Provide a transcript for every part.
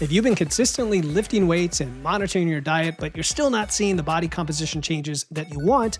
If you've been consistently lifting weights and monitoring your diet, but you're still not seeing the body composition changes that you want,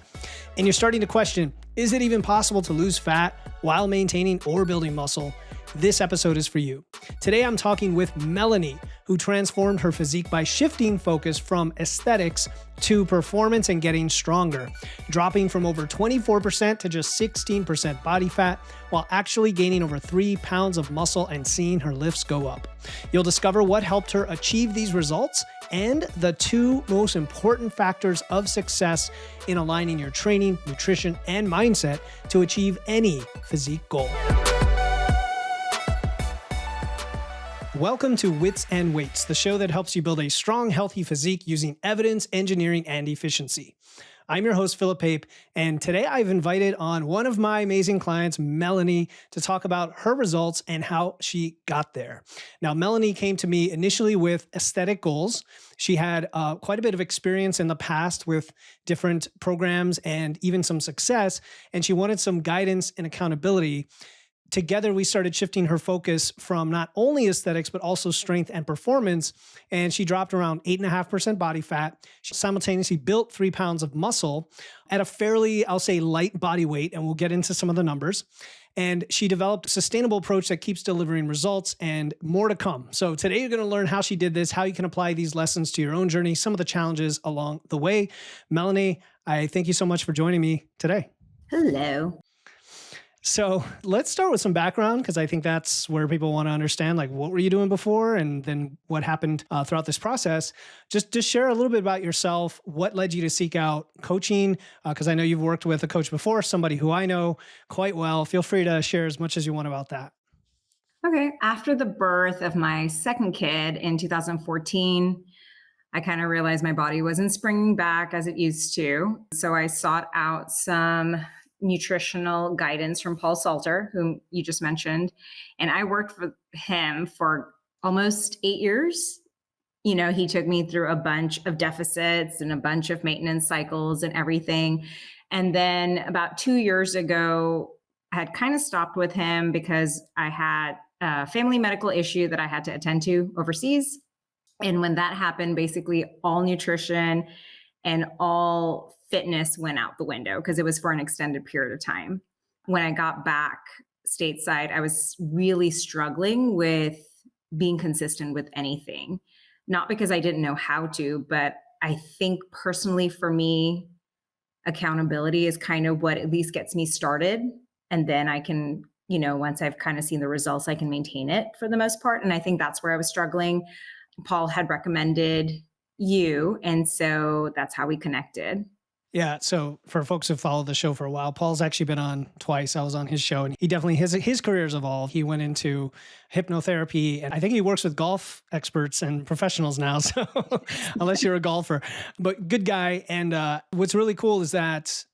and you're starting to question, is it even possible to lose fat while maintaining or building muscle? This episode is for you. Today, I'm talking with Melanie, who transformed her physique by shifting focus from aesthetics to performance and getting stronger, dropping from over 24% to just 16% body fat, while actually gaining over 3 pounds of muscle and seeing her lifts go up. You'll discover what helped her achieve these results and the 2 most important factors of success in aligning your training, nutrition, and mindset to achieve any physique goal. Welcome to Wits and Weights, the show that helps you build a strong, healthy physique using evidence, engineering, and efficiency. I'm your host, Philip Pape, and today I've invited on one of my amazing clients, Melanie, to talk about her results and how she got there. Now, Melanie came to me initially with aesthetic goals. She had quite a bit of experience in the past with different programs and even some success, and she wanted some guidance and accountability. Together, we started shifting her focus from not only aesthetics, but also strength and performance. And she dropped around 8.5% body fat. She simultaneously built 3 pounds of muscle at a fairly, I'll say, light body weight. And we'll get into some of the numbers. And she developed a sustainable approach that keeps delivering results and more to come. So today you're going to learn how she did this, how you can apply these lessons to your own journey, some of the challenges along the way. Melanie, I thank you so much for joining me today. Hello. So let's start with some background, because I think that's where people want to understand, like, what were you doing before and then what happened throughout this process. Just share a little bit about yourself, what led you to seek out coaching, because I know you've worked with a coach before, somebody who I know quite well. Feel free to share as much as you want about that. Okay. After the birth of my second kid in 2014, I kind of realized my body wasn't springing back as it used to. So I sought out some nutritional guidance from Paul Salter, whom you just mentioned. And I worked for him for almost 8 years. You know, he took me through a bunch of deficits and a bunch of maintenance cycles and everything. And then about 2 years ago, I had kind of stopped with him because I had a family medical issue that I had to attend to overseas. And when that happened, basically all nutrition and all fitness went out the window because it was for an extended period of time. When I got back stateside, I was really struggling with being consistent with anything. Not because I didn't know how to, but I think personally for me, accountability is kind of what at least gets me started. And then I can, once I've kind of seen the results, I can maintain it for the most part. And I think that's where I was struggling. Paul had recommended you. And so that's how we connected. Yeah. So for folks who follow the show for a while, Paul's actually been on twice. I was on his show, and he definitely, his career's evolved. He went into hypnotherapy, and I think he works with golf experts and professionals now. So unless you're a golfer, but good guy. And what's really cool is that,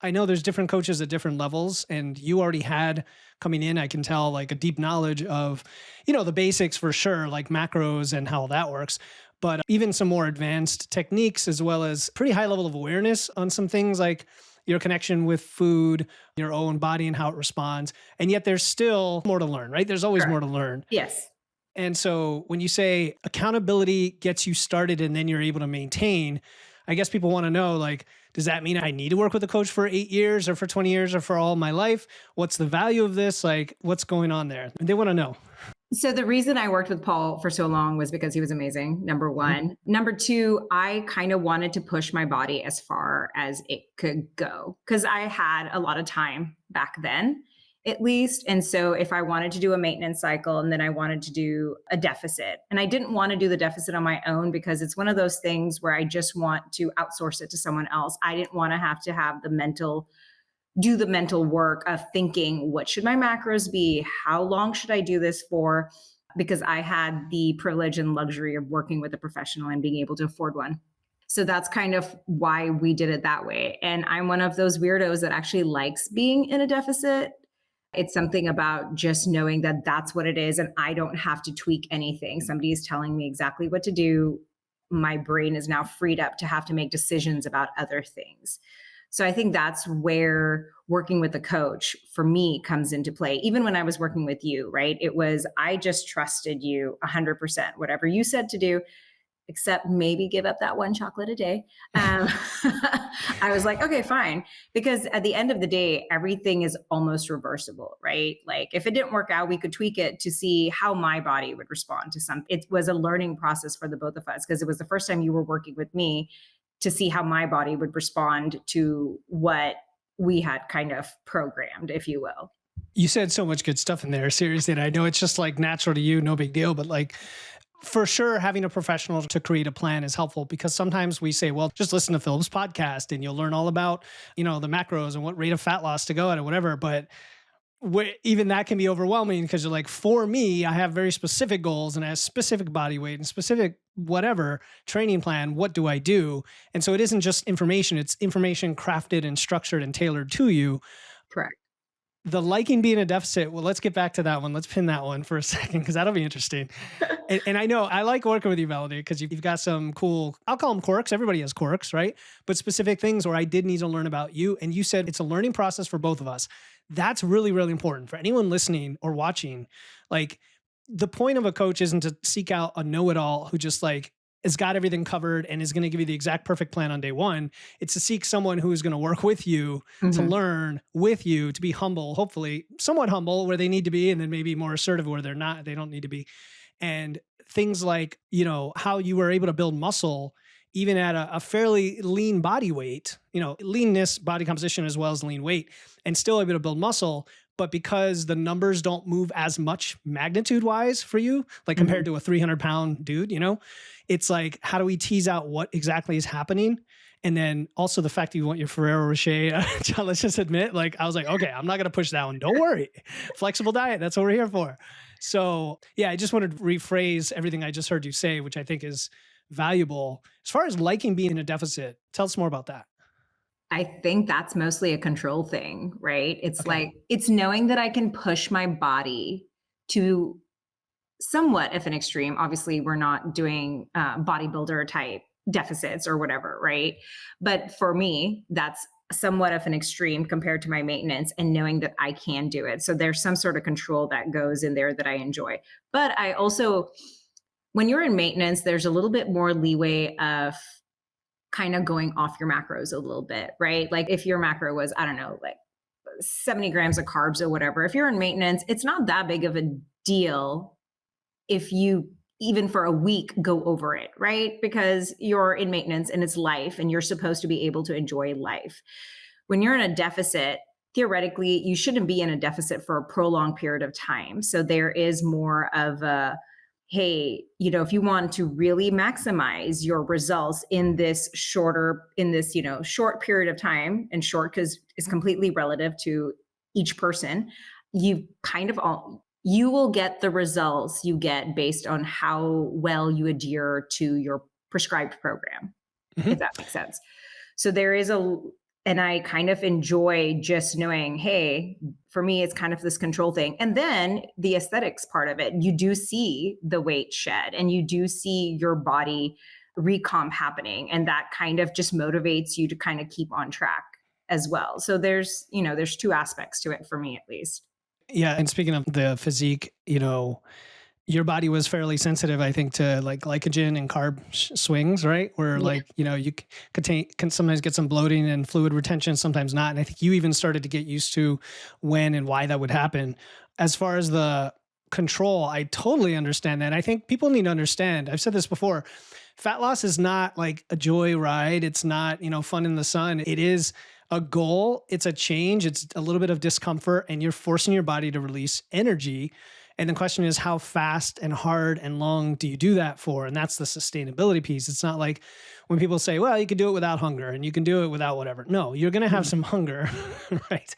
I know there's different coaches at different levels, and you already had coming in, I can tell, like a deep knowledge of, the basics for sure, like macros and how that works. But even some more advanced techniques, as well as pretty high level of awareness on some things like your connection with food, your own body and how it responds. And yet there's still more to learn, right? There's always more to learn. Yes. And so when you say accountability gets you started and then you're able to maintain, I guess people want to know, like, does that mean I need to work with a coach for 8 years or for 20 years or for all my life? What's the value of this? Like, what's going on there? They want to know. So the reason I worked with Paul for so long was because he was amazing, number one. Mm-hmm. Number two, I kind of wanted to push my body as far as it could go because I had a lot of time back then, at least. And so if I wanted to do a maintenance cycle and then I wanted to do a deficit, and I didn't want to do the deficit on my own because it's one of those things where I just want to outsource it to someone else. I didn't want to have do the mental work of thinking, what should my macros be? How long should I do this for? Because I had the privilege and luxury of working with a professional and being able to afford one. So that's kind of why we did it that way. And I'm one of those weirdos that actually likes being in a deficit. It's something about just knowing that that's what it is. And I don't have to tweak anything. Somebody is telling me exactly what to do. My brain is now freed up to have to make decisions about other things. So I think that's where working with a coach for me comes into play. Even when I was working with you, right? It was, I just trusted you 100%. Whatever you said to do, except maybe give up that one chocolate a day. Um, I was like, okay, fine. Because at the end of the day, everything is almost reversible, right? Like if it didn't work out, we could tweak it to see how my body would respond to something. It was a learning process for the both of us because it was the first time you were working with me to see how my body would respond to what we had kind of programmed, if you will. You said so much good stuff in there. Seriously. And I know it's just like natural to you, no big deal, but like for sure, having a professional to create a plan is helpful because sometimes we say, well, just listen to Philip's podcast and you'll learn all about, the macros and what rate of fat loss to go at or whatever. But even that can be overwhelming because you're like, for me, I have very specific goals and I have specific body weight and specific whatever training plan. What do I do? And so it isn't just information, it's information crafted and structured and tailored to you. Correct. The liking being a deficit. Well, let's get back to that one. Let's pin that one for a second because that'll be interesting. And I know I like working with you, Melanie, because you've got some cool, I'll call them quirks. Everybody has quirks, right? But specific things where I did need to learn about you. And you said it's a learning process for both of us. That's really, really important for anyone listening or watching. Like the point of a coach isn't to seek out a know-it-all who just like has got everything covered and is going to give you the exact perfect plan on day one. It's to seek someone who is going to work with you, to learn with you, to be humble, hopefully somewhat humble where they need to be, and then maybe more assertive where they don't need to be. And things like, how you were able to build muscle even at a fairly lean body weight, leanness, body composition, as well as lean weight, and still able to build muscle. But because the numbers don't move as much magnitude wise for you, like compared to a 300-pound dude, it's like, how do we tease out what exactly is happening? And then also the fact that you want your Ferrero Rocher, let's just admit, like, I was like, okay, I'm not going to push that one. Don't worry. Flexible diet. That's what we're here for. So yeah, I just wanted to rephrase everything I just heard you say, which I think is valuable. As far as liking being in a deficit, tell us more about that. I think that's mostly a control thing, right? It's like, it's knowing that I can push my body to somewhat of an extreme. Obviously, we're not doing bodybuilder type deficits or whatever, right? But for me, that's somewhat of an extreme compared to my maintenance and knowing that I can do it. So there's some sort of control that goes in there that I enjoy. But I also, when you're in maintenance, there's a little bit more leeway of kind of going off your macros a little bit, right? Like if your macro was, I don't know, like 70 grams of carbs or whatever, if you're in maintenance, it's not that big of a deal if you even for a week go over it, right? Because you're in maintenance and it's life and you're supposed to be able to enjoy life. When you're in a deficit, theoretically, you shouldn't be in a deficit for a prolonged period of time. So there is more of a, hey, if you want to really maximize your results in this short period of time, and short because it's completely relative to each person, you will get the results you get based on how well you adhere to your prescribed program, if that makes sense. So there is and I kind of enjoy just knowing, hey, for me, it's kind of this control thing. And then the aesthetics part of it, you do see the weight shed and you do see your body recomp happening. And that kind of just motivates you to kind of keep on track as well. So there's two aspects to it for me, at least. Yeah. And speaking of the physique, your body was fairly sensitive, I think, to like glycogen and carb swings, right? Where you can sometimes get some bloating and fluid retention, sometimes not. And I think you even started to get used to when and why that would happen. As far as the control, I totally understand that. I think people need to understand, I've said this before, fat loss is not like a joy ride. It's not, fun in the sun. It is a goal. It's a change. It's a little bit of discomfort and you're forcing your body to release energy. And the question is, how fast and hard and long do you do that for? And that's the sustainability piece. It's not like when people say, well, you can do it without hunger and you can do it without whatever. No, you're going to have some hunger, right?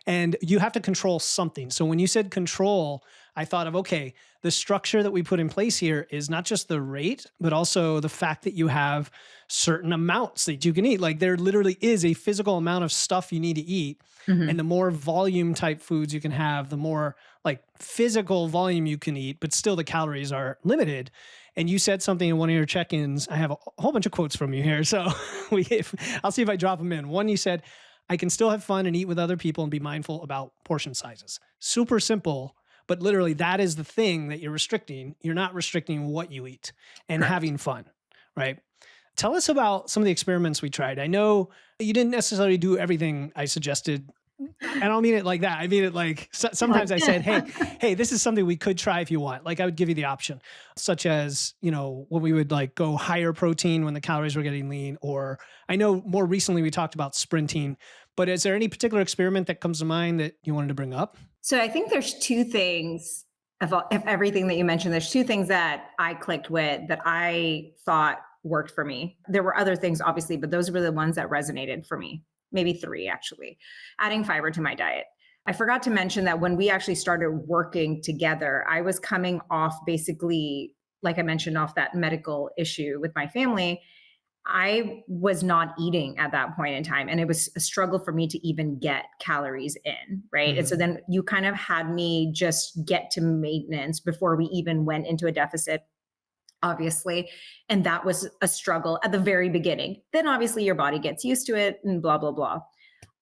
And you have to control something. So when you said control, I thought of, okay, the structure that we put in place here is not just the rate, but also the fact that you have certain amounts that you can eat. Like there literally is a physical amount of stuff you need to eat. And the more volume type foods you can have, the more like physical volume you can eat, but still the calories are limited. And you said something in one of your check-ins. I have a whole bunch of quotes from you here. So I'll see if I drop them in. One, you said, I can still have fun and eat with other people and be mindful about portion sizes. Super simple, but literally that is the thing that you're restricting. You're not restricting what you eat and Correct. having fun, right? Tell us about some of the experiments we tried. I know you didn't necessarily do everything I suggested. I don't mean it like that. I mean it like sometimes I said, hey, this is something we could try if you want. Like I would give you the option, such as, when we would like go higher protein when the calories were getting lean, or I know more recently we talked about sprinting, but is there any particular experiment that comes to mind that you wanted to bring up? So I think there's two things of everything that you mentioned. There's two things that I clicked with that I thought worked for me. There were other things, obviously, but those were the ones that resonated for me. Maybe three, actually. Adding fiber to my diet. I forgot to mention that when we actually started working together, I was coming off basically, like I mentioned, off that medical issue with my family. I was not eating at that point in time. And it was a struggle for me to even get calories in. Right. And so Mhm. then you kind of had me just get to maintenance before we even went into a deficit, obviously. And that was a struggle at the very beginning. Then obviously your body gets used to it and blah, blah, blah.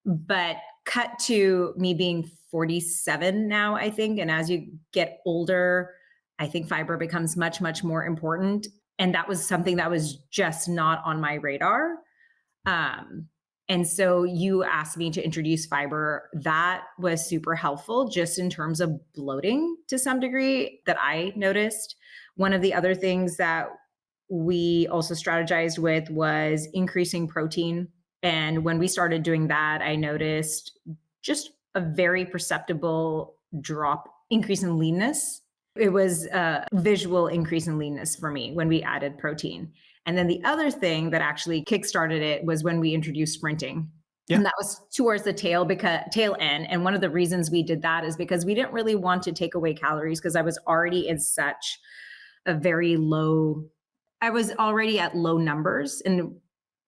But cut to me being 47 now, I think. And as you get older, I think fiber becomes much, much more important. And that was something that was just not on my radar. Um, and so you asked me to introduce fiber. That was super helpful just in terms of bloating to some degree that I noticed. One of the other things that we also strategized with was increasing protein. And when we started doing that, I noticed just a very perceptible increase in leanness. It was a visual increase in leanness for me when we added protein. And then the other thing that actually kickstarted it was when we introduced sprinting. Yeah. And that was towards the tail end. And one of the reasons we did that is because we didn't really want to take away calories because I was already in such a very low, I was already at low numbers, and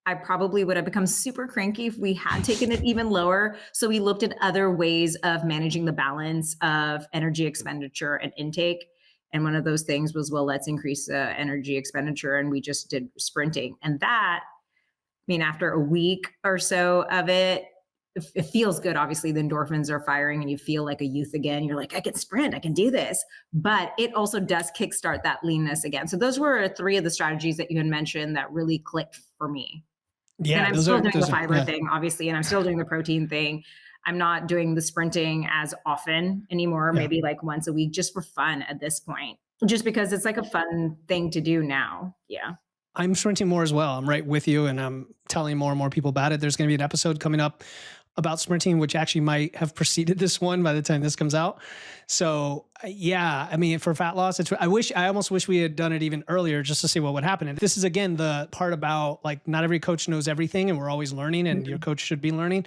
I probably would have become super cranky if we had taken it even lower. So we looked at other ways of managing the balance of energy expenditure and intake. And one of those things was, well, let's increase energy expenditure. And we just did sprinting. And that, I mean, after a week or so of it feels good. Obviously, the endorphins are firing and you feel like a youth again. You're like, I can sprint, I can do this. But it also does kickstart that leanness again. So those were three of the strategies that you had mentioned that really clicked for me. And Yeah. I'm still doing the Those are, fiber yeah. thing, obviously, and I'm still doing the protein thing. I'm not doing the sprinting as often anymore, Yeah. maybe like once a week just for fun at this point, just because it's like a fun thing to do now. Yeah. I'm sprinting more as well. I'm right with you, and I'm telling more and more people about it. There's going to be an episode coming up about sprinting, which actually might have preceded this one by the time this comes out. So yeah, I mean, for fat loss, I almost wish we had done it even earlier just to see what would happen. And this is again the part about like not every coach knows everything, and we're always learning, and your coach should be learning.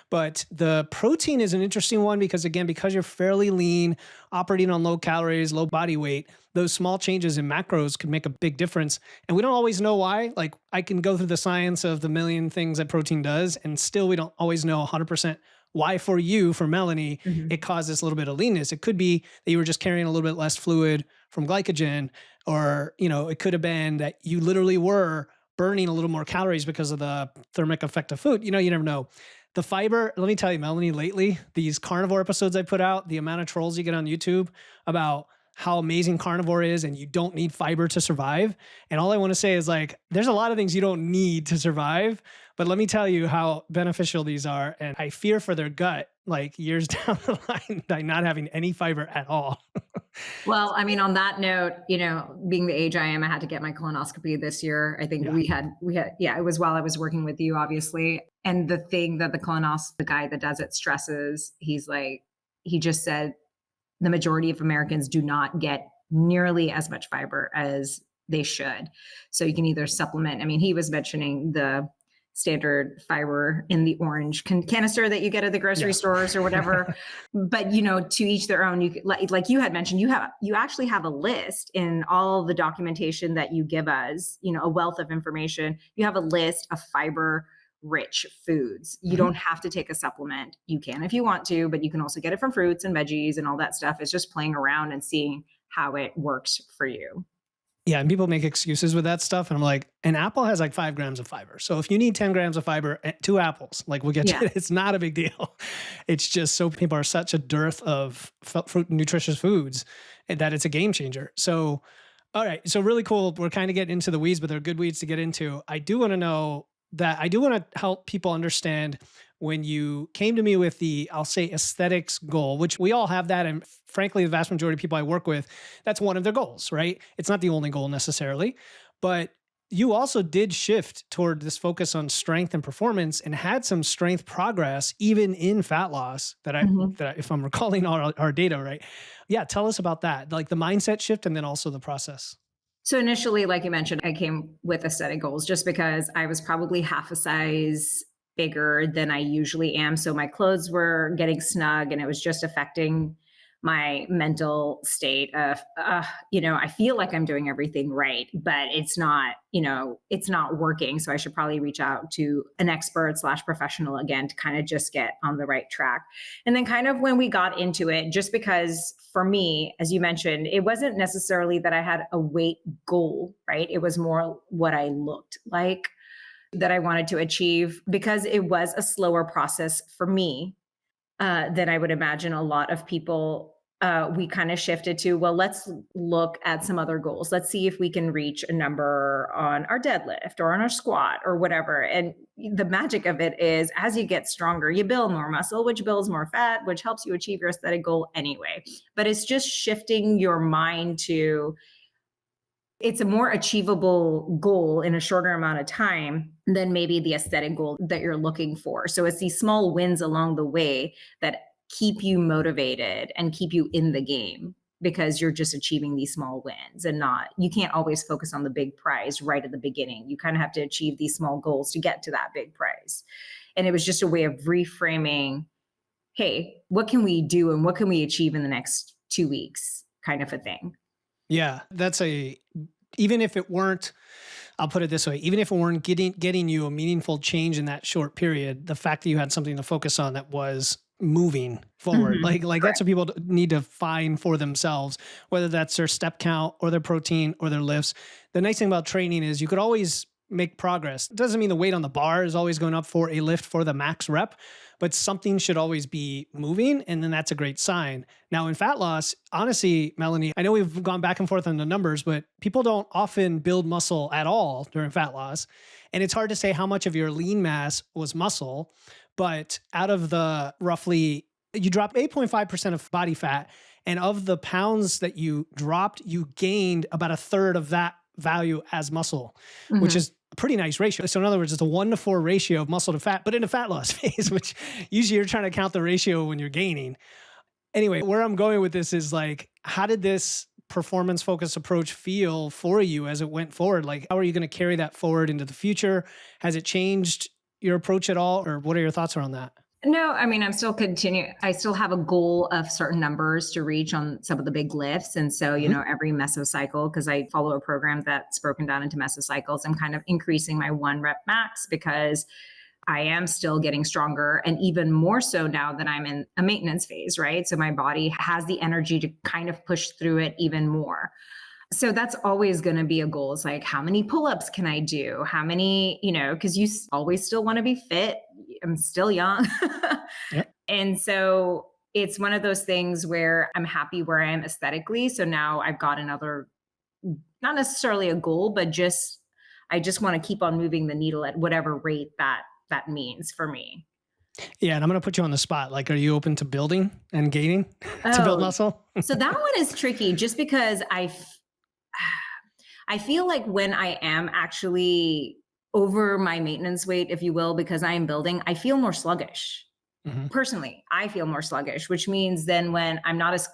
But the protein is an interesting one because again, because you're fairly lean, operating on low calories, low body weight, those small changes in macros could make a big difference. And we don't always know why. Like I can go through the science of the million things that protein does, and still we don't always know 100% why for you, for Melanie, Mhm. it caused this little bit of leanness. It could be that you were just carrying a little bit less fluid from glycogen, or, it could have been that you literally were burning a little more calories because of the thermic effect of food. You never know. The fiber, let me tell you, Melanie, lately, these carnivore episodes I put out, the amount of trolls you get on YouTube about how amazing carnivore is and you don't need fiber to survive. And all I want to say is like, there's a lot of things you don't need to survive, but let me tell you how beneficial these are. And I fear for their gut, like years down the line, by not having any fiber at all. Well, I mean, on that note, being the age I am, I had to get my colonoscopy this year. I think Yeah. yeah, it was while I was working with you, obviously. And the thing that the guy that does it stresses, he just said the majority of Americans do not get nearly as much fiber as they should. So you can either supplement. I mean, he was mentioning the standard fiber in the orange canister that you get at the grocery Yeah. stores or whatever. But to each their own. You like you had mentioned, you actually have a list in all the documentation that you give us. A wealth of information. You have a list of fiber rich foods. You Mhm. don't have to take a supplement. You can if you want to, but you can also get it from fruits and veggies and all that stuff. It's just playing around and seeing how it works for you. Yeah, and people make excuses with that stuff, and I'm like, an apple has like 5 grams of fiber. So if you need 10 grams of fiber, 2 apples, like we'll get Yeah. you. It's not a big deal. It's just so people are such a dearth of fruit and nutritious foods that it's a game changer. So, all right, so really cool. We're kind of getting into the weeds, but they're good weeds to get into. I do want to know that I do want to help people understand when you came to me with the, I'll say, aesthetics goal, which we all have that. And frankly, the vast majority of people I work with, that's one of their goals, right? It's not the only goal necessarily, but you also did shift toward this focus on strength and performance and had some strength progress even in fat loss Mhm. if I'm recalling our data right. Yeah, tell us about that, like the mindset shift and then also the process. So initially, like you mentioned, I came with aesthetic goals just because I was probably half a size bigger than I usually am. So my clothes were getting snug and it was just affecting my mental state of, I feel like I'm doing everything right, but it's not working. So I should probably reach out to an expert slash professional again to kind of just get on the right track. And then, kind of when we got into it, just because for me, as you mentioned, it wasn't necessarily that I had a weight goal, right? It was more what I looked like that I wanted to achieve because it was a slower process for me than I would imagine a lot of people. We kind of shifted to, well, let's look at some other goals. Let's see if we can reach a number on our deadlift or on our squat or whatever. And the magic of it is as you get stronger, you build more muscle, which builds more fat, which helps you achieve your aesthetic goal anyway. But it's just shifting your mind to it's a more achievable goal in a shorter amount of time than maybe the aesthetic goal that you're looking for. So it's these small wins along the way that keep you motivated and keep you in the game because you're just achieving these small wins and not, you can't always focus on the big prize right at the beginning. You kind of have to achieve these small goals to get to that big prize. And it was just a way of reframing, hey, what can we do and what can we achieve in the next 2 weeks kind of a thing. Yeah, that's a even if it weren't, I'll put it this way, even if it weren't getting you a meaningful change in that short period, the fact that you had something to focus on that was moving forward, Mhm. like that's Correct. what people need to find for themselves, whether that's their step count or their protein or their lifts. The nice thing about training is you could always make progress. It doesn't mean the weight on the bar is always going up for a lift for the max rep, but something should always be moving. And then that's a great sign. Now, in fat loss, honestly, Melanie, I know we've gone back and forth on the numbers, but people don't often build muscle at all during fat loss. And it's hard to say how much of your lean mass was muscle, but out of the roughly, you dropped 8.5% of body fat. And of the pounds that you dropped, you gained about a third of that value as muscle, which Mhm. is a pretty nice ratio. So in other words, it's a 1-to-4 ratio of muscle to fat, but in a fat loss phase, which usually you're trying to count the ratio when you're gaining. Anyway, where I'm going with this is like, how did this performance focused approach feel for you as it went forward? Like, how are you going to carry that forward into the future? Has it changed your approach at all? Or what are your thoughts around that? No, I mean, I still have a goal of certain numbers to reach on some of the big lifts. And so, Mhm. every mesocycle, because I follow a program that's broken down into mesocycles, I'm kind of increasing my one rep max because I am still getting stronger. And even more so now that I'm in a maintenance phase, right? So my body has the energy to kind of push through it even more. So that's always going to be a goal. It's like, how many pull ups can I do? How many, because always still want to be fit. I'm still young. Yep. And so it's one of those things where I'm happy where I am aesthetically. So now I've got another, not necessarily a goal, but I just want to keep on moving the needle at whatever rate that means for me. Yeah. And I'm going to put you on the spot. Like, are you open to building and gaining to build Oh, muscle? so that one is tricky just because I feel like when I am actually over my maintenance weight, if you will, because I am building, I feel more sluggish. Mhm. Personally, I feel more sluggish, which means then when I'm not as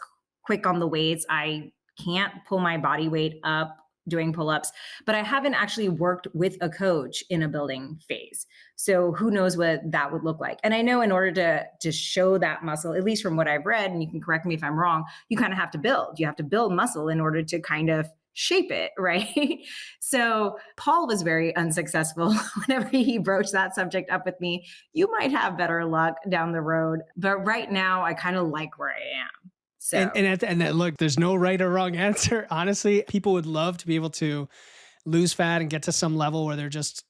quick on the weights, I can't pull my body weight up doing pull-ups, but I haven't actually worked with a coach in a building phase. So who knows what that would look like. And I know in order to show that muscle, at least from what I've read, and you can correct me if I'm wrong, you kind of have to build. You have to build muscle in order to kind of shape it, right? So Paul was very unsuccessful whenever he broached that subject up with me. You might have better luck down the road, but right now I kind of like where I am. And So, and at the, and that, look, there's no right or wrong answer. Honestly, people would love to be able to lose fat and get to some level where they're just,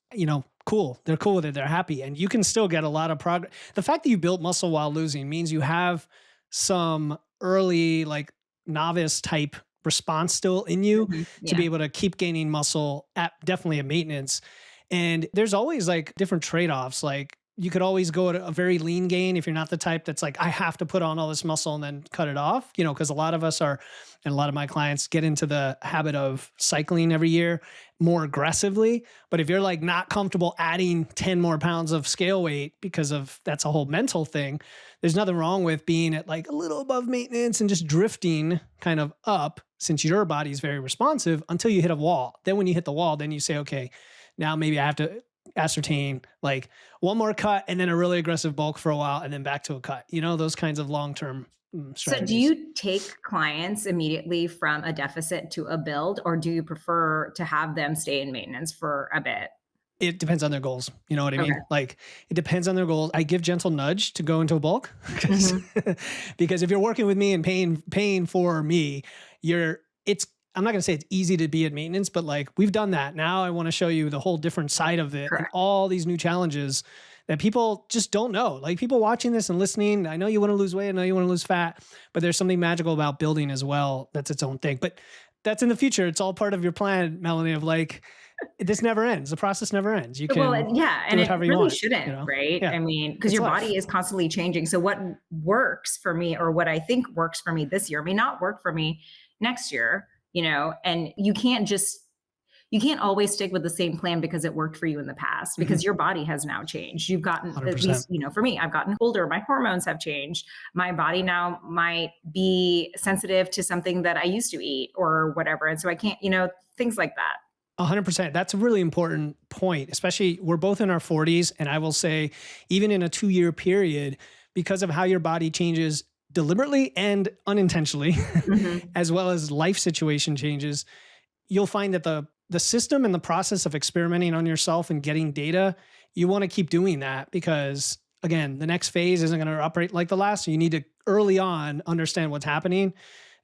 cool. They're cool with it. They're happy. And you can still get a lot of progress. The fact that you built muscle while losing means you have some early, like, novice type response still in you to be yeah. able to keep gaining muscle at definitely a maintenance. And there's always like different trade offs. Like, you could always go at a very lean gain if you're not the type that's like, I have to put on all this muscle and then cut it off, because a lot of us are, and a lot of my clients get into the habit of cycling every year more aggressively. But if you're like not comfortable adding 10 more pounds of scale weight because of that's a whole mental thing, there's nothing wrong with being at like a little above maintenance and just drifting kind of up, since your body is very responsive until you hit a wall. Then when you hit the wall, then you say, okay, now maybe I have to ascertain like one more cut and then a really aggressive bulk for a while and then back to a cut, those kinds of long-term So, do strategies. you take clients immediately from a deficit to a build, or do you prefer to have them stay in maintenance for a bit? It depends on their goals. You know what I Okay. mean? Like, it depends on their goals. I give gentle nudge to go into a bulk because Mhm. because if you're working with me and paying for me, it's I'm not going to say it's easy to be at maintenance, but like, we've done that. Now I want to show you the whole different side of it and Correct. all these new challenges that people just don't know. Like, people watching this and listening, I know you want to lose weight, I know you want to lose fat, but there's something magical about building as well. That's its own thing. But that's in the future. It's all part of your plan, Melanie, of like, this never ends. The process never ends. You Well, can yeah, and do it it however you really want, shouldn't, right? Yeah, I mean, because it's your life. body is constantly changing. So what works for me or what I think works for me this year may not work for me next year, and you can't always stick with the same plan because it worked for you in the past Mhm. because your body has now changed. You've gotten, at 100%. least, for me, I've gotten older. My hormones have changed. My body now might be sensitive to something that I used to eat or whatever. And so I can't, things like that. 100%. That's a really important point, especially we're both in our 40s. And I will say, even in a 2-year period, because of how your body changes deliberately and unintentionally, Mhm. as well as life situation changes, you'll find that the system and the process of experimenting on yourself and getting data, you want to keep doing that because, again, the next phase isn't going to operate like the last. So you need to early on understand what's happening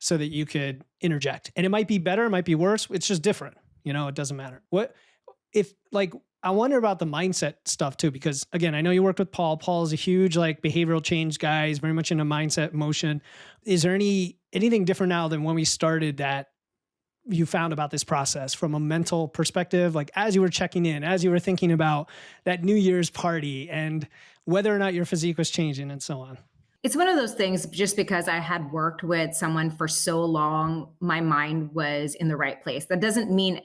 so that you could interject. And it might be better, it might be worse. It's just different. It doesn't matter. What if, like, I wonder about the mindset stuff too, because again, I know you worked with Paul. Paul is a huge like behavioral change guy. He's very much into mindset motion. Is there anything different now than when we started that you found about this process from a mental perspective, like as you were checking in, as you were thinking about that New Year's party and whether or not your physique was changing and so on? It's one of those things just because I had worked with someone for so long, my mind was in the right place. That doesn't mean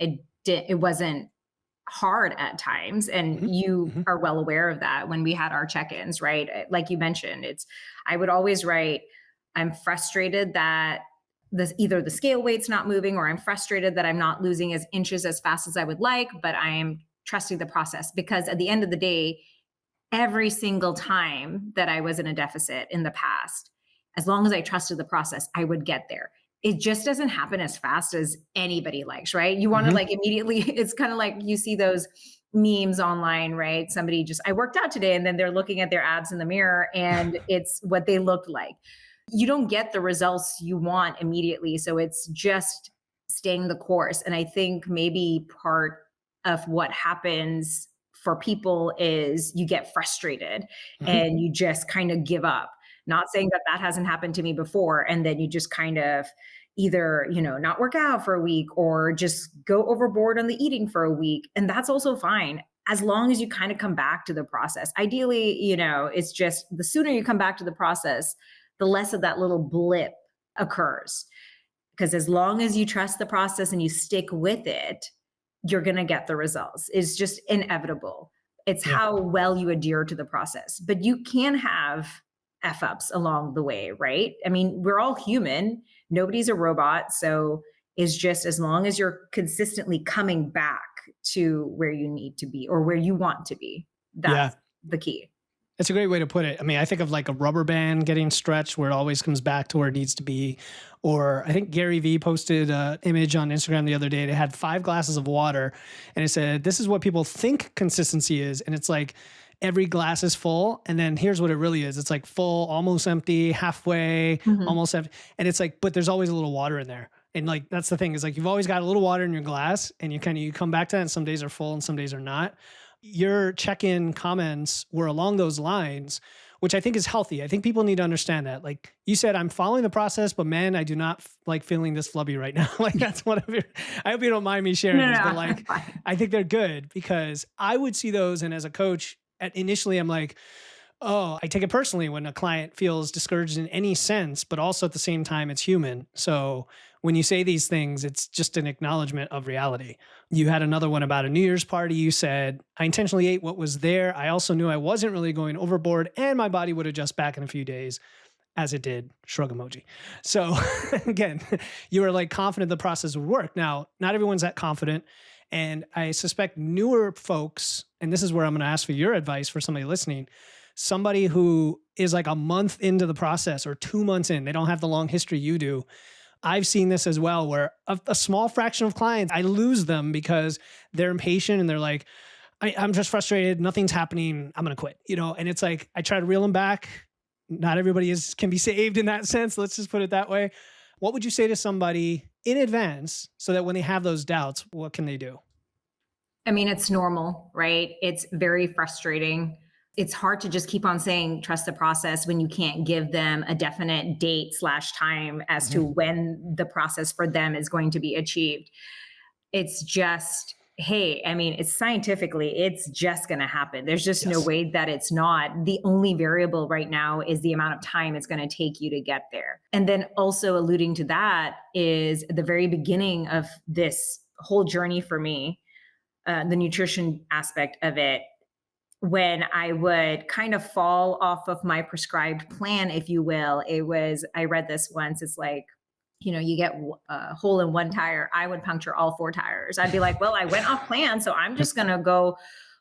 it wasn't hard at times, and Hmm. you Hmm. are well aware of that when we had our check-ins, right? Like you mentioned, it's I would always write, I'm frustrated that this either the scale weight's not moving, or I'm frustrated that I'm not losing as inches as fast as I would like, but I am trusting the process because at the end of the day, every single time that I was in a deficit in the past, as long as I trusted the process, I would get there. It just doesn't happen as fast as anybody likes, right? You want to Hmm. like immediately, it's kind of like you see those memes online, right? Somebody just, I worked out today and then they're looking at their abs in the mirror and it's what they looked like. You don't get the results you want immediately. So it's just staying the course. And I think maybe part of what happens for people is you get frustrated Hmm. and you just kind of give up. Not saying that that hasn't happened to me before, and then you just kind of either, not work out for a week or just go overboard on the eating for a week. And that's also fine as long as you kind of come back to the process. Ideally, it's just the sooner you come back to the process, the less of that little blip occurs. Because as long as you trust the process and you stick with it, you're going to get the results. It's just inevitable. It's Yeah. how well you adhere to the process. But you can have F ups along the way, right? I mean, we're all human. Nobody's a robot. So it's just as long as you're consistently coming back to where you need to be or where you want to be, Yeah. that's the key. It's a great way to put it. I mean, I think of like a rubber band getting stretched where it always comes back to where it needs to be. Or I think Gary Vee posted an image on Instagram the other day. It had 5 glasses of water and it said, this is what people think consistency is. And it's like every glass is full. And then here's what it really is. It's like full, almost empty, halfway, Mhm. almost empty. And it's like, but there's always a little water in there. And like, that's the thing is like, you've always got a little water in your glass and you come back to that and some days are full and some days are not. Your check-in comments were along those lines, which I think is healthy. I think people need to understand that. Like you said, I'm following the process, but man, I do not like feeling this flubby right now. Like that's one of your, I hope you don't mind me sharing No, this, no, but no. like, Fine. I think they're good because I would see those. And as a coach, initially I'm like, oh, I take it personally when a client feels discouraged in any sense, but also at the same time, it's human. So when you say these things, it's just an acknowledgement of reality. You had another one about a New Year's party. You said, I intentionally ate what was there. I also knew I wasn't really going overboard and my body would adjust back in a few days as it did, shrug emoji. So again, you were like confident the process would work. Now, not everyone's that confident. And I suspect newer folks, and this is where I'm going to ask for your advice for somebody listening, somebody who is like a month into the process or 2 months in, they don't have the long history you do. I've seen this as well, where a small fraction of clients, I lose them because they're impatient and they're like, I'm just frustrated. Nothing's happening. I'm going to quit, and it's like, I try to reel them back. Not everybody can be saved in that sense. Let's just put it that way. What would you say to somebody in advance so that when they have those doubts, what can they do? I mean, it's normal, right? It's very frustrating. It's hard to just keep on saying trust the process when you can't give them a definite date slash time as to Mhm. when the process for them is going to be achieved. It's just, hey, I mean, it's scientifically, it's just going to happen. There's just no Yes. way that it's not. The only variable right now is the amount of time it's going to take you to get there. And then also alluding to that is the very beginning of this whole journey for me, the nutrition aspect of it, when I would kind of fall off of my prescribed plan, if you will. I read this once. It's like, you get a hole in one tire. I would puncture all 4 tires. I'd be like, well, I went off plan. So I'm just going to go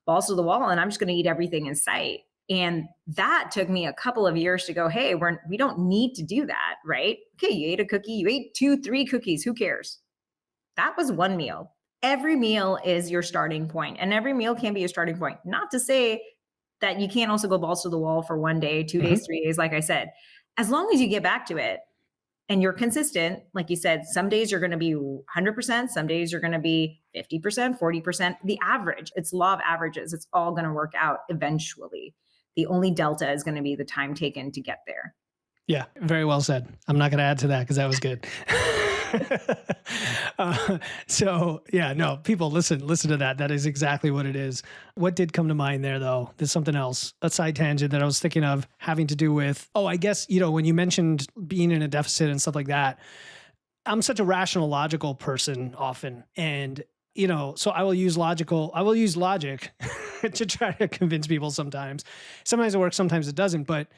balls to the wall and I'm just going to eat everything in sight. And that took me a couple of years to go, hey, we don't need to do that, right? Okay, you ate a cookie, you ate 2, 3 cookies. Who cares? That was one meal. Every meal is your starting point, and every meal can be your starting point. Not to say that you can't also go balls to the wall for 1 day, 2 days, Mhm. 3 days, like I said. As long as you get back to it and you're consistent, like you said, some days you're going to be 100%, some days you're going to be 50%, 40%. The average, it's law of averages. It's all going to work out eventually. The only delta is going to be the time taken to get there. Yeah, very well said. I'm not going to add to that because that was good. So yeah, no, people listen to that. That is exactly what it is. What did come to mind there though? There's something else, a side tangent that I was thinking of having to do with, I guess, when you mentioned being in a deficit and stuff like that, I'm such a rational, logical person often. And, so I will use logic to try to convince people sometimes. Sometimes it works, sometimes it doesn't. But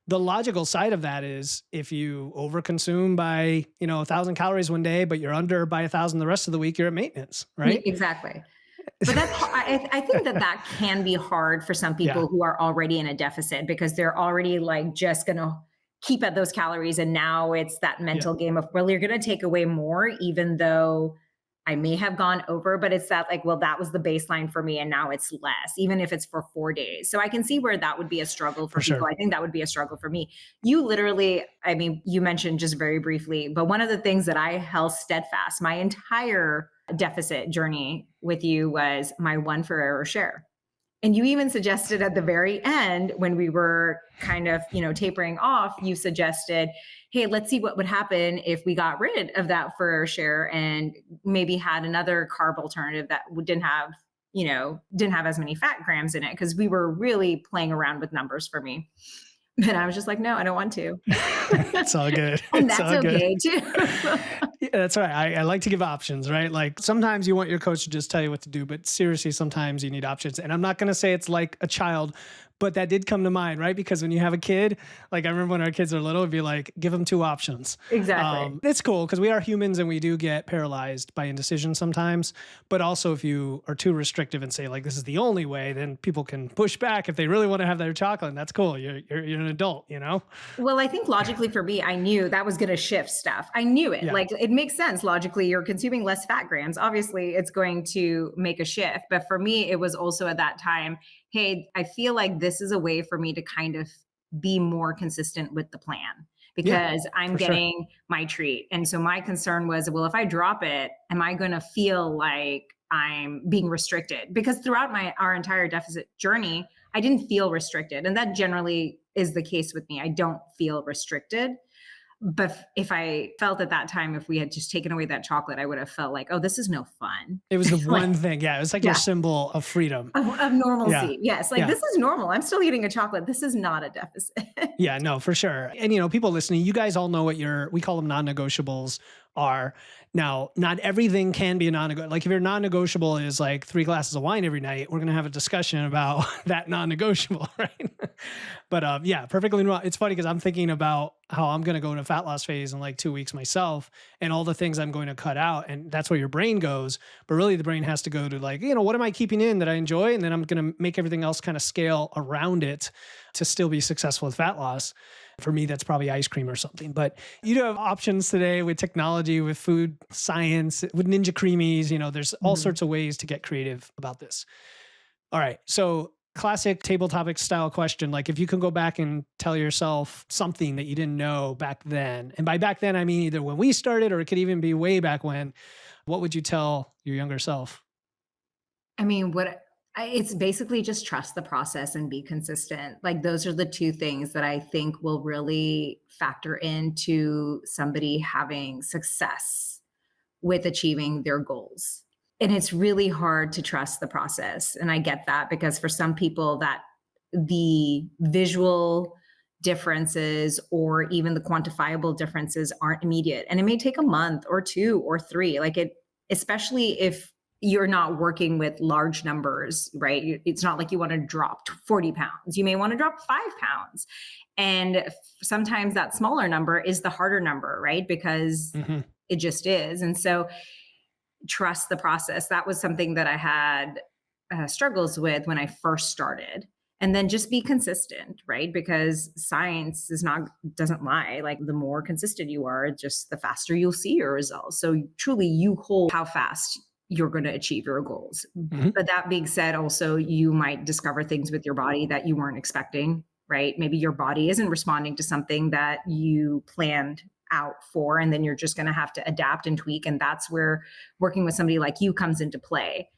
the logical side of that is if you overconsume by, 1,000 calories one day, but you're under by 1,000 the rest of the week, you're at maintenance, right? Exactly. But I think that can be hard for some Yeah, people who are already in a deficit because they're already like just going to keep at those calories. And now it's that yeah, mental game of, well, you're going to take away more, even though I may have gone over, but it's that like, well, that was the baseline for me. And now it's less, even if it's for 4 days. So I can see where that would be a struggle for for people. sure. I think that would be a struggle for me. You literally, I mean, you mentioned just very briefly, but one of the things that I held steadfast my entire deficit journey with you was my 1 for error share. And you even suggested at the very end when we were kind of, tapering off, you suggested, hey, let's see what would happen if we got rid of that for share and maybe had another carb alternative that didn't have as many fat grams in it. Cause we were really playing around with numbers for me. And I was just like, no, I don't want to. It's all good. And It's that's all good. okay too. Yeah, that's right. I like to give options, right? Like sometimes you want your coach to just tell you what to do, but seriously, sometimes you need options. And I'm not going to say it's like a child, But that did come to mind, right? Because when you have a kid, like I remember when our kids are little, it'd be like, give them two options. Exactly. It's cool because we are humans and we do get paralyzed by indecision sometimes. But also if you are too restrictive and say like, this is the only way, then people can push back if they really want to have their chocolate. And that's cool. You're an adult, you know? Well, I think logically for me, I knew that was going to shift stuff. I knew it. Yeah. Like it makes sense logically. You're consuming less fat grams. Obviously, it's going to make a shift. But for me, it was also at that time, hey, I feel like this is a way for me to kind of be more consistent with the plan Yeah, because I'm for sure. getting my treat. And so my concern was, well, if I drop it, am I going to feel like I'm being restricted? Because throughout our entire deficit journey, I didn't feel restricted. And that generally is the case with me. I don't feel restricted. But if I felt at that time, if we had just taken away that chocolate, I would have felt like, oh, this is no fun. It was the Like, one thing. Yeah. It was like your yeah, symbol of freedom. of Yeah. normalcy. Yes. Like Yeah. this is normal. I'm still eating a chocolate. This is not a deficit. Yeah, no, for sure. And, people listening, you guys all know what we call them non-negotiables are. Now, not everything can be a non-negotiable. Like if your non-negotiable is like 3 glasses of wine every night, we're going to have a discussion about that non-negotiable, right? But yeah, perfectly normal. It's funny because I'm thinking about how I'm going to go in a fat loss phase in like 2 weeks myself and all the things I'm going to cut out. And that's where your brain goes. But really the brain has to go to like, what am I keeping in that I enjoy? And then I'm going to make everything else kind of scale around it to still be successful with fat loss. For me, that's probably ice cream or something. But you do have options today with technology, with food science, with Ninja Creamies. There's all sorts of ways to get creative about this. All right. So classic table topic style question. Like if you can go back and tell yourself something that you didn't know back then, and by back then, I mean either when we started or it could even be way back when, what would you tell your younger self? I mean, it's basically just trust the process and be consistent. Like those are the two things that I think will really factor into somebody having success with achieving their goals. And it's really hard to trust the process. And I get that because for some people that the visual differences or even the quantifiable differences aren't immediate. And it may take a month or 2 or 3. Like it, especially if you're not working with large numbers, right? It's not like you want to drop 40 pounds. You may want to drop 5 pounds. And sometimes that smaller number is the harder number, right? Because it just is. And so trust the process. That was something that I had struggles with when I first started. And then just be consistent, right? Because science doesn't lie. Like the more consistent you are, just the faster you'll see your results. So truly you hold how fast you're going to achieve your goals. But that being said, also you might discover things with your body that you weren't expecting, right? Maybe your body isn't responding to something that you planned out for, and then you're just going to have to adapt and tweak. And that's where working with somebody like you comes into play,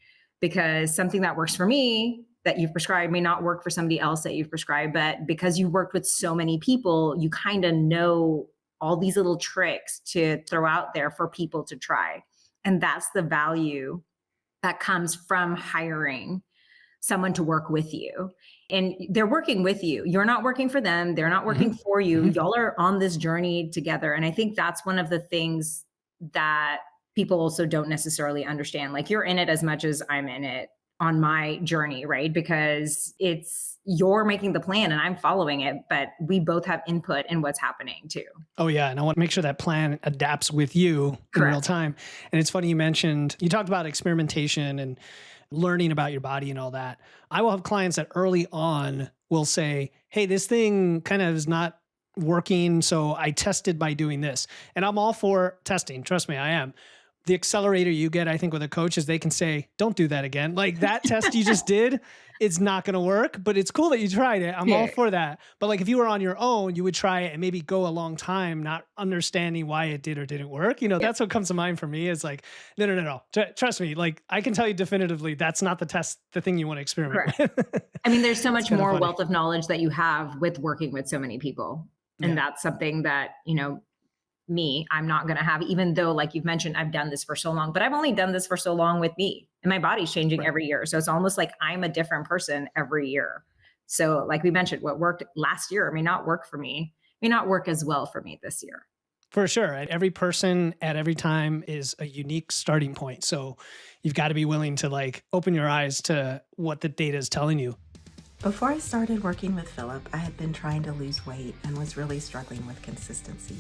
because something that works for me that you've prescribed may not work for somebody else that you've prescribed. But because you worked with so many people, you kind of know all these little tricks to throw out there for people to try. And that's the value that comes from hiring someone to work with you. And they're working with you. You're not working for them. They're not working for you. Y'all are on this journey together. And I think that's one of the things that people also don't necessarily understand. Like you're in it as much as I'm in it on my journey, right? Because you're making the plan and I'm following it, but we both have input in what's happening too. Oh yeah. And I want to make sure that plan adapts with you in real time. And it's funny you talked about experimentation and learning about your body and all that. I will have clients that early on will say, hey, this thing kind of is not working. So I tested by doing this. And I'm all for testing. Trust me, I am. The accelerator you get, I think, with a coach is they can say, don't do that again. Like that test you just did, it's not going to work, but it's cool that you tried it. I'm all for that. But like if you were on your own, you would try it and maybe go a long time, not understanding why it did or didn't work. That's what comes to mind for me is like, no. Trust me. Like I can tell you definitively, that's not the thing you want to experiment with. I mean, there's so much more wealth of knowledge that you have with working with so many people. And that's something that, I'm not going to have, even though, like you've mentioned, I've done this for so long, but I've only done this for so long with me and my body's changing every year. So it's almost like I'm a different person every year. So like we mentioned, what worked last year may not work for me, may not work as well for me this year. For sure. Every person at every time is a unique starting point. So you've got to be willing to like open your eyes to what the data is telling you. Before I started working with Philip, I had been trying to lose weight and was really struggling with consistency.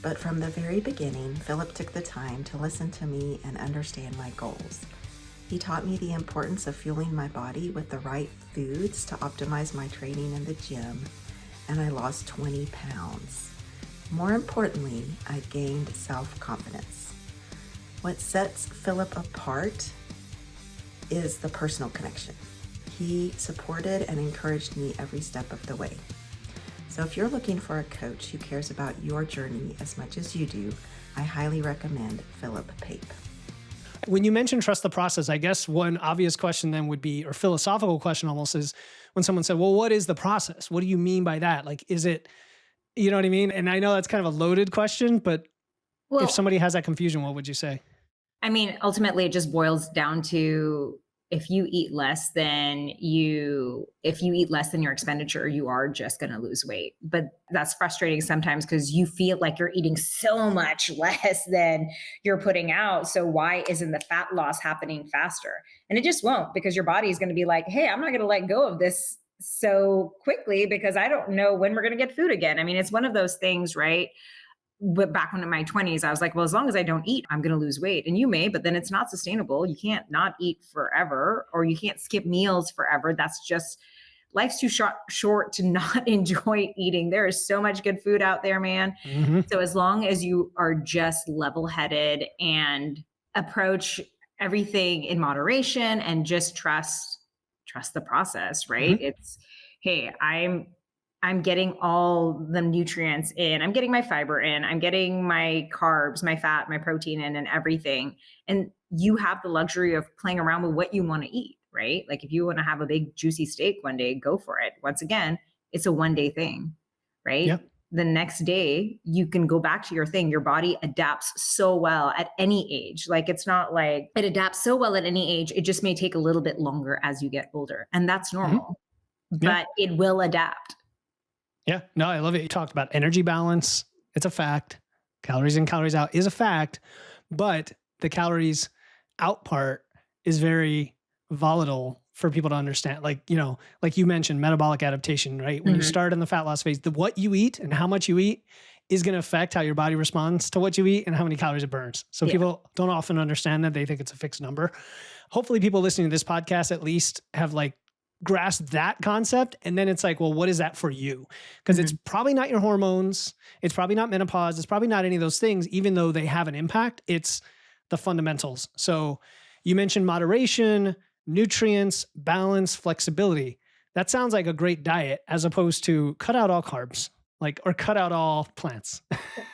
But from the very beginning, Philip took the time to listen to me and understand my goals. He taught me the importance of fueling my body with the right foods to optimize my training in the gym, and I lost 20 pounds. More importantly, I gained self-confidence. What sets Philip apart is the personal connection. He supported and encouraged me every step of the way. So if you're looking for a coach who cares about your journey as much as you do, I highly recommend Philip Pape. When you mention trust the process, I guess one obvious question then would be, or philosophical question almost, is when someone said, well, what is the process? What do you mean by that? Like, is it, you know what I mean? And I know that's kind of a loaded question, but if somebody has that confusion, what would you say? I mean, ultimately, it just boils down to if you eat less than your expenditure, you are just going to lose weight. But that's frustrating sometimes because you feel like you're eating so much less than you're putting out. So why isn't the fat loss happening faster? And it just won't, because your body is going to be like, hey, I'm not going to let go of this so quickly because I don't know when we're going to get food again. I mean, it's one of those things, right? But back when in my 20s, I was like, well, as long as I don't eat, I'm going to lose weight. And you may, but then it's not sustainable. You can't not eat forever, or you can't skip meals forever. That's just, life's too short to not enjoy eating. There is so much good food out there, man. Mm-hmm. So as long as you are just level-headed and approach everything in moderation and just trust the process, right? Mm-hmm. It's, hey, I'm getting all the nutrients in. I'm getting my fiber in. I'm getting my carbs, my fat, my protein in, and everything. And you have the luxury of playing around with what you want to eat, right? Like if you want to have a big juicy steak one day, go for it. Once again, it's a one day thing, right? Yeah. The next day, you can go back to your thing. Your body adapts so well at any age. Like it's not like it adapts so well at any age. It just may take a little bit longer as you get older. And that's normal, Yeah. but it will adapt. Yeah. No, I love it. You talked about energy balance. It's a fact. Calories in, calories out is a fact, but the calories out part is very volatile for people to understand. Like, you know, like you mentioned, metabolic adaptation, right? When you start in the fat loss phase, what you eat and how much you eat is going to affect how your body responds to what you eat and how many calories it burns. So people don't often understand that. They think it's a fixed number. Hopefully people listening to this podcast at least have like grasp that concept. And then it's like, well, what is that for you? Because it's probably not your hormones. It's probably not menopause. It's probably not any of those things, even though they have an impact. It's the fundamentals. So you mentioned moderation, nutrients, balance, flexibility. That sounds like a great diet as opposed to cut out all carbs, like, or cut out all plants.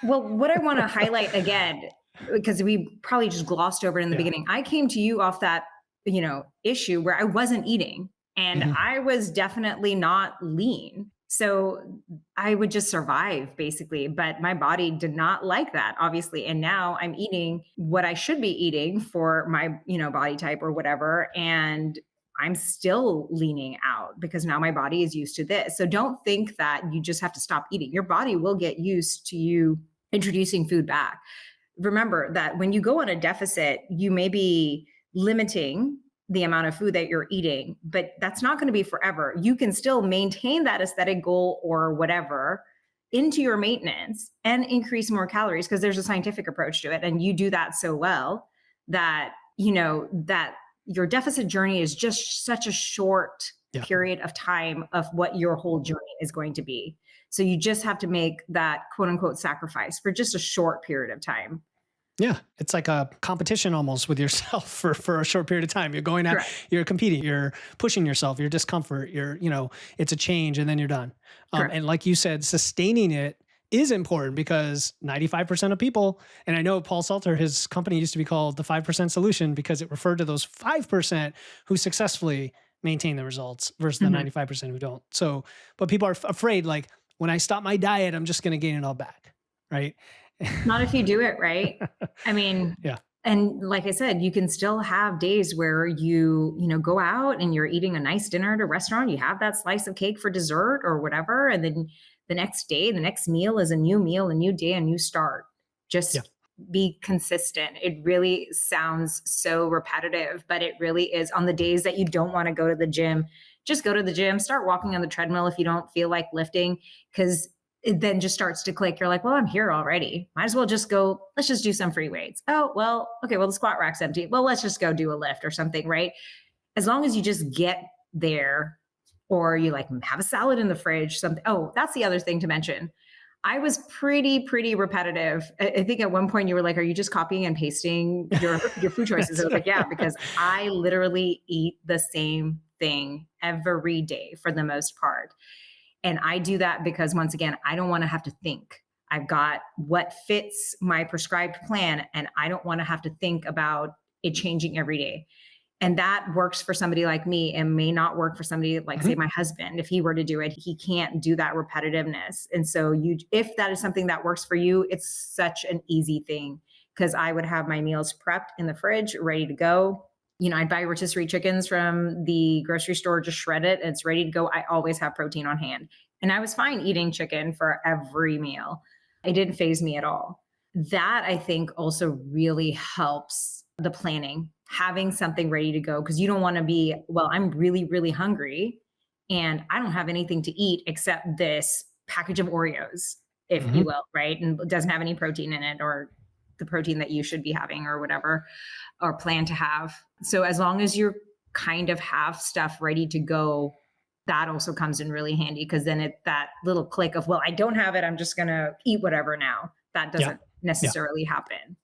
Well, what I want to highlight again, because we probably just glossed over it in the beginning, I came to you off that, issue where I wasn't eating. And I was definitely not lean. So I would just survive basically, but my body did not like that, obviously. And now I'm eating what I should be eating for my, body type or whatever. And I'm still leaning out because now my body is used to this. So don't think that you just have to stop eating. Your body will get used to you introducing food back. Remember that when you go on a deficit, you may be limiting the amount of food that you're eating, but that's not going to be forever. You can still maintain that aesthetic goal or whatever into your maintenance and increase more calories because there's a scientific approach to it. And you do that so well that, that your deficit journey is just such a short period of time of what your whole journey is going to be. So you just have to make that quote unquote sacrifice for just a short period of time. Yeah. It's like a competition almost with yourself for a short period of time. You're going out, you're competing, you're pushing yourself, your discomfort, it's a change and then you're done. And like you said, sustaining it is important because 95% of people, and I know Paul Salter, his company used to be called the 5% solution because it referred to those 5% who successfully maintain the results versus the 95% who don't. So, but people are afraid, like when I stop my diet, I'm just going to gain it all back. Right. Not if you do it right. I mean, and like I said, you can still have days where you go out and you're eating a nice dinner at a restaurant. You have that slice of cake for dessert or whatever. And then the next day, the next meal is a new meal, a new day, a new start. Just be consistent. It really sounds so repetitive, but it really is. On the days that you don't want to go to the gym, just go to the gym, start walking on the treadmill if you don't feel like lifting, because it then just starts to click. You're like, well, I'm here already. Might as well just go, let's just do some free weights. Oh, well, okay, well, the squat rack's empty. Well, let's just go do a lift or something, right? As long as you just get there, or you like have a salad in the fridge, something. Oh, that's the other thing to mention. I was pretty repetitive. I think at one point you were like, are you just copying and pasting your food choices? I was like, yeah, because I literally eat the same thing every day for the most part. And I do that because, once again, I don't want to have to think. I've got what fits my prescribed plan, and I don't want to have to think about it changing every day. And that works for somebody like me and may not work for somebody like, say, my husband. If he were to do it, he can't do that repetitiveness. And so if that is something that works for you, it's such an easy thing, because I would have my meals prepped in the fridge, ready to go. I'd buy rotisserie chickens from the grocery store, just shred it, and it's ready to go. I always have protein on hand. And I was fine eating chicken for every meal. It didn't faze me at all. That, I think, also really helps the planning, having something ready to go, because you don't want to be, well, I'm really hungry and I don't have anything to eat except this package of Oreos, if you will, right? And it doesn't have any protein in it, or the protein that you should be having or whatever, or plan to have. So as long as you're kind of have stuff ready to go, that also comes in really handy, because then that little click of, well, I don't have it, I'm just going to eat whatever now. That doesn't necessarily happen.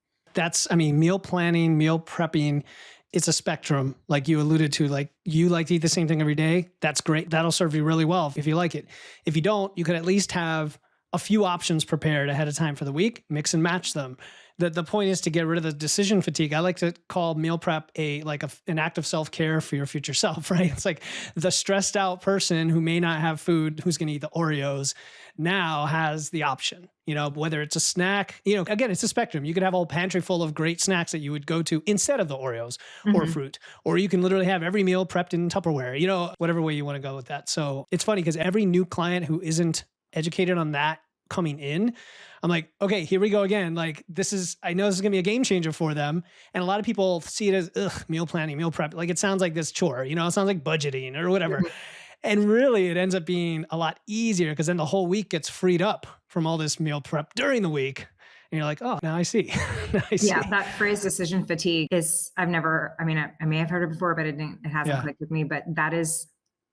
Meal planning, meal prepping, it's a spectrum. Like you alluded to, like you like to eat the same thing every day. That's great. That'll serve you really well if you like it. If you don't, you could at least have a few options prepared ahead of time for the week, mix and match them. The point is to get rid of the decision fatigue. I like to call meal prep an act of self-care for your future self, right? It's like the stressed out person who may not have food, who's going to eat the Oreos, now has the option, whether it's a snack, again, it's a spectrum. You could have a whole pantry full of great snacks that you would go to instead of the Oreos or fruit, or you can literally have every meal prepped in Tupperware, whatever way you want to go with that. So it's funny because every new client who isn't educated on that coming in, I'm like, okay, here we go again. Like I know this is gonna be a game changer for them. And a lot of people see it as meal planning, meal prep. Like it sounds like this chore, it sounds like budgeting or whatever. And really it ends up being a lot easier, because then the whole week gets freed up from all this meal prep during the week. And you're like, oh, now I see. Yeah, that phrase decision fatigue is, I may have heard it before, but it hasn't clicked with me. But that is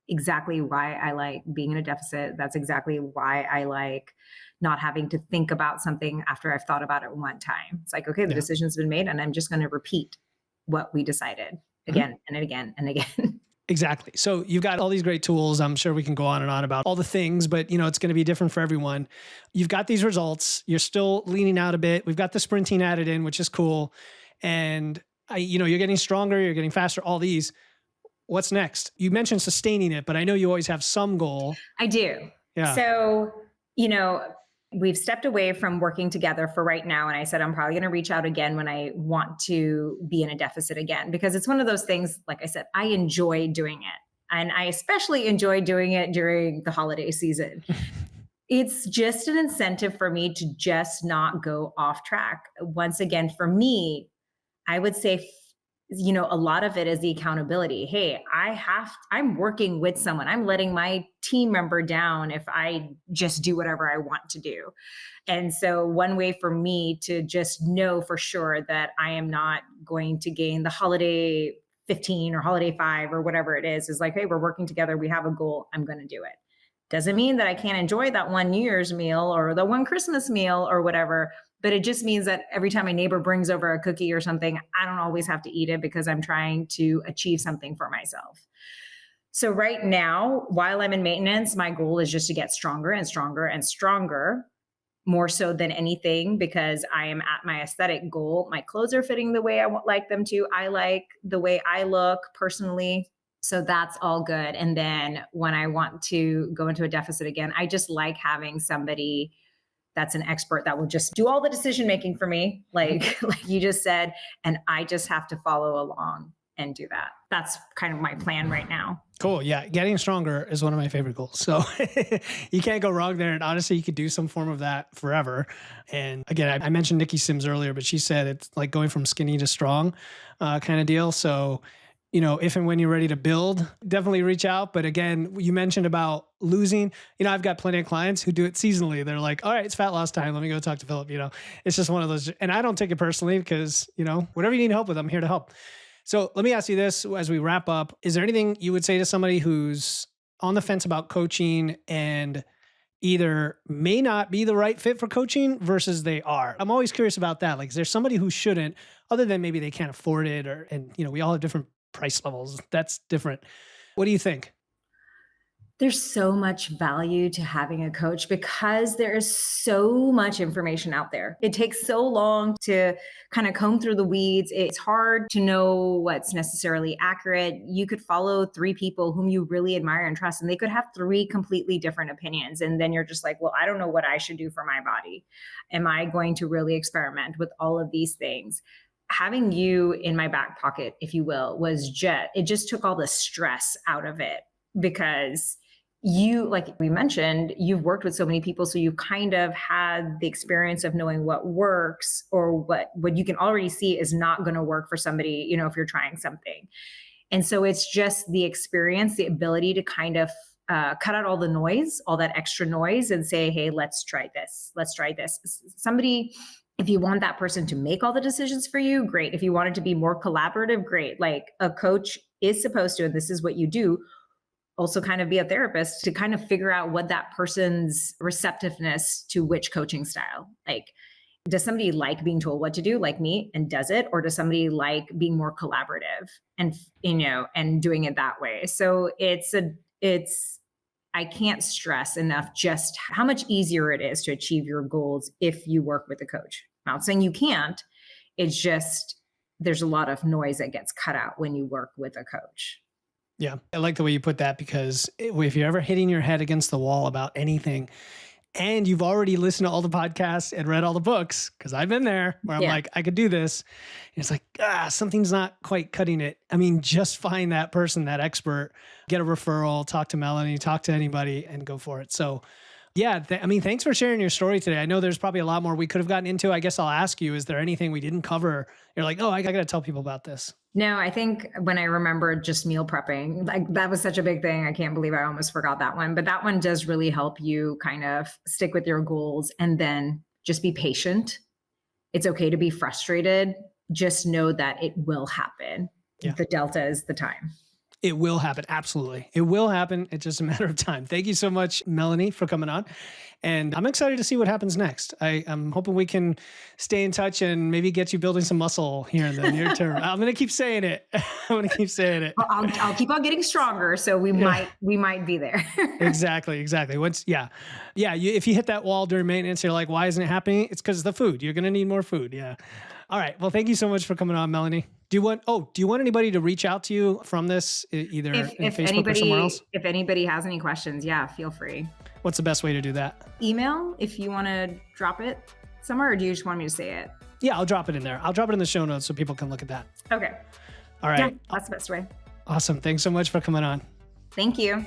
exactly why I like being in a deficit. That's exactly why I like not having to think about something after I've thought about it one time. It's like, okay, the decision's been made, and I'm just going to repeat what we decided again and again and again. Exactly. So you've got all these great tools. I'm sure we can go on and on about all the things, but it's going to be different for everyone. You've got these results. You're still leaning out a bit. We've got the sprinting added in, which is cool. And you're getting stronger, you're getting faster, all these. What's next? You mentioned sustaining it, but I know you always have some goal. I do. Yeah. So, we've stepped away from working together for right now. And I said, I'm probably going to reach out again when I want to be in a deficit again, because it's one of those things, like I said, I enjoy doing it. And I especially enjoy doing it during the holiday season. It's just an incentive for me to just not go off track. Once again, for me, I would say, a lot of it is the accountability. Hey, I'm working with someone. I'm letting my team member down if I just do whatever I want to do. And so one way for me to just know for sure that I am not going to gain the holiday 15 or holiday 5 or whatever it is like, hey, we're working together. We have a goal. I'm going to do it. Doesn't mean that I can't enjoy that one New Year's meal or the one Christmas meal or whatever. But it just means that every time my neighbor brings over a cookie or something, I don't always have to eat it, because I'm trying to achieve something for myself. So right now, while I'm in maintenance, my goal is just to get stronger and stronger and stronger, more so than anything, because I am at my aesthetic goal. My clothes are fitting the way I like them to. I like the way I look personally. So that's all good. And then when I want to go into a deficit again, I just like having somebody that's an expert that will just do all the decision making for me, like you just said, and I just have to follow along and do that. That's kind of my plan right now. Cool. Yeah. Getting stronger is one of my favorite goals. So you can't go wrong there. And honestly, you could do some form of that forever. And again, I mentioned Nikki Sims earlier, but she said it's like going from skinny to strong kind of deal. So, if and when you're ready to build, definitely reach out. But again, you mentioned about losing. I've got plenty of clients who do it seasonally. They're like, all right, it's fat loss time. Let me go talk to Philip. It's just one of those. And I don't take it personally because, whatever you need help with, I'm here to help. So let me ask you this as we wrap up. Is there anything you would say to somebody who's on the fence about coaching and either may not be the right fit for coaching versus they are? I'm always curious about that. Like, is there somebody who shouldn't, other than maybe they can't afford it and we all have different price levels. That's different. What do you think? There's so much value to having a coach because there is so much information out there. It takes so long to kind of comb through the weeds. It's hard to know what's necessarily accurate. You could follow 3 people whom you really admire and trust, and they could have 3 completely different opinions. And then you're just like, well, I don't know what I should do for my body. Am I going to really experiment with all of these things? Having you in my back pocket, if you will, it just took all the stress out of it because you, like we mentioned, you've worked with so many people. So you kind of had the experience of knowing what works or what you can already see is not going to work for somebody, if you're trying something. And so it's just the experience, the ability to kind of cut out all the noise, all that extra noise and say, hey, let's try this. Let's try this. Somebody, if you want that person to make all the decisions for you, great. If you want it to be more collaborative, great. Like a coach is supposed to, and this is what you do, also kind of be a therapist to kind of figure out what that person's receptiveness to which coaching style. Like, does somebody like being told what to do like me and does it? Or does somebody like being more collaborative and, and doing it that way? So I can't stress enough just how much easier it is to achieve your goals if you work with a coach. I'm not saying you can't. It's just, there's a lot of noise that gets cut out when you work with a coach. Yeah. I like the way you put that because if you're ever hitting your head against the wall about anything and you've already listened to all the podcasts and read all the books, because I've been there where I'm like, I could do this. And it's like, something's not quite cutting it. I mean, just find that person, that expert, get a referral, talk to Melanie, talk to anybody and go for it. So yeah, thanks for sharing your story today. I know there's probably a lot more we could have gotten into. I guess I'll ask you, is there anything we didn't cover? You're like, I got to tell people about this. No, I think when I remembered just meal prepping, like that was such a big thing. I can't believe I almost forgot that one, but that one does really help you kind of stick with your goals and then just be patient. It's okay to be frustrated. Just know that it will happen. Yeah. The delta is the time. It will happen. Absolutely. It will happen. It's just a matter of time. Thank you so much, Melanie, for coming on. And I'm excited to see what happens next. I'm hoping we can stay in touch and maybe get you building some muscle here in the near term. I'm going to keep saying it. I'll keep on getting stronger. So we might be there. Exactly. If you hit that wall during maintenance, you're like, why isn't it happening? It's because of the food. You're going to need more food. Yeah. All right. Well, thank you so much for coming on, Melanie. Do you want anybody to reach out to you from this, either in Facebook or somewhere else? If anybody has any questions, feel free. What's the best way to do that? Email, if you want to drop it somewhere, or do you just want me to say it? Yeah, I'll drop it in there. I'll drop it in the show notes so people can look at that. Okay. All right. Yeah, that's the best way. Awesome. Thanks so much for coming on. Thank you.